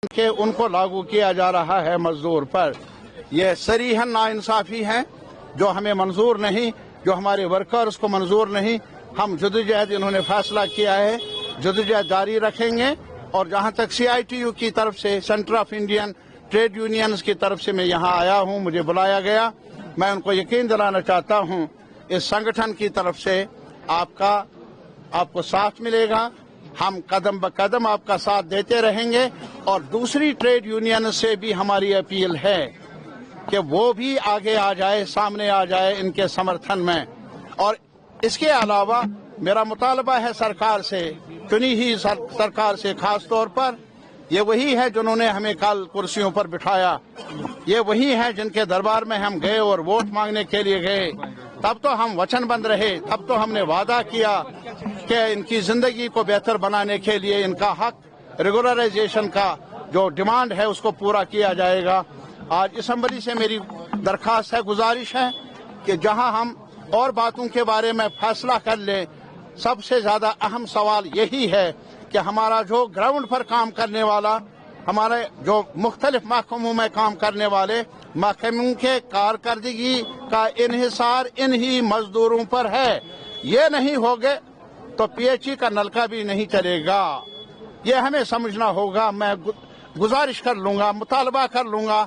کہ ان کو لاگو کیا جا رہا ہے مزدور پر، یہ صریحاً ناانصافی ہے جو ہمیں منظور نہیں، جو ہمارے ورکرز کو منظور نہیں۔ ہم جدوجہد انہوں نے فیصلہ کیا ہے، جدوجہد جاری رکھیں گے، اور جہاں تک CITU کی طرف سے، centre of Indian trade unions کی طرف سے میں یہاں آیا ہوں، مجھے بلایا گیا، میں ان کو یقین دلانا چاہتا ہوں اس سنگٹھن کی طرف سے آپ کو ساتھ ملے گا، ہم قدم بقدم آپ کا ساتھ دیتے رہیں گے، اور دوسری ٹریڈ یونین سے بھی ہماری اپیل ہے کہ وہ بھی آگے آ جائے، سامنے آ جائے ان کے سمرتھن میں۔ اور اس کے علاوہ میرا مطالبہ ہے سرکار سے، چنی ہی سرکار سے خاص طور پر، یہ وہی ہے جنہوں نے ہمیں کل کرسیوں پر بٹھایا، یہ وہی ہے جن کے دربار میں ہم گئے اور ووٹ مانگنے کے لیے گئے، تب تو ہم وچن بند رہے، تب تو ہم نے وعدہ کیا کہ ان کی زندگی کو بہتر بنانے کے لیے ان کا حق ریگولرائزیشن کا جو ڈیمانڈ ہے اس کو پورا کیا جائے گا۔ آج اسمبلی سے میری درخواست ہے، گزارش ہے کہ جہاں ہم اور باتوں کے بارے میں فیصلہ کر لیں، سب سے زیادہ اہم سوال یہی ہے کہ ہمارا جو گراؤنڈ پر کام کرنے والا، ہمارے جو مختلف محکموں میں کام کرنے والے محکموں کے کارکردگی کا انحصار انہی مزدوروں پر ہے۔ یہ نہیں ہوگے تو PHE کا نلکا بھی نہیں چلے گا، یہ ہمیں سمجھنا ہوگا۔ میں گزارش کر لوں گا، مطالبہ کر لوں گا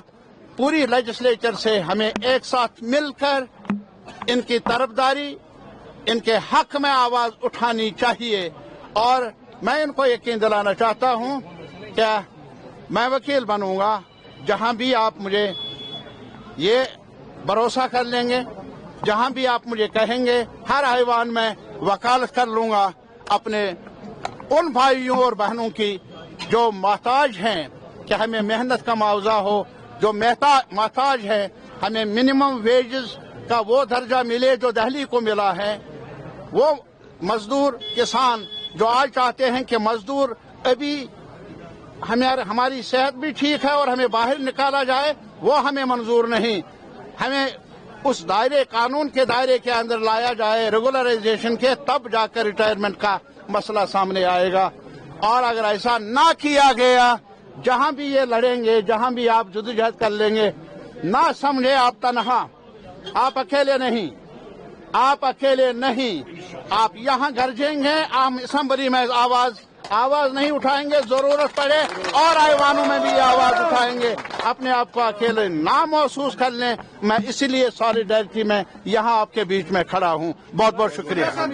پوری لیجسلیچر سے، ہمیں ایک ساتھ مل کر ان کی طرفداری، ان کے حق میں آواز اٹھانی چاہیے۔ اور میں ان کو یقین دلانا چاہتا ہوں کہ میں وکیل بنوں گا، جہاں بھی آپ مجھے یہ بھروسہ کر لیں گے، جہاں بھی آپ مجھے کہیں گے، ہر ایوان میں وکالت کر لوں گا اپنے ان بھائیوں اور بہنوں کی جو محتاج ہیں کہ ہمیں محنت کا معاوضہ ہو، جو محتاج ہے ہمیں منیمم ویجز کا وہ درجہ ملے جو دہلی کو ملا ہے۔ وہ مزدور کسان جو آج چاہتے ہیں کہ مزدور ابھی ہماری صحت بھی ٹھیک ہے اور ہمیں باہر نکالا جائے، وہ ہمیں منظور نہیں۔ ہمیں اس دائرے، قانون کے دائرے کے اندر لایا جائے ریگولرائزیشن کے، تب جا کر ریٹائرمنٹ کا مسئلہ سامنے آئے گا۔ اور اگر ایسا نہ کیا گیا، جہاں بھی یہ لڑیں گے، جہاں بھی آپ جدوجہد کر لیں گے، نہ سمجھے آپ تنہا، آپ اکیلے نہیں، آپ اکیلے نہیں، آپ یہاں گرجیں گے، ہم اسمبلی میں آواز نہیں اٹھائیں گے، ضرورت پڑے اور ایوانوں میں بھی آواز اٹھائیں گے۔ اپنے آپ کو اکیلے نہ محسوس کر لیں، میں اسی لیے سالیڈیرٹی میں یہاں آپ کے بیچ میں کھڑا ہوں۔ بہت بہت شکریہ۔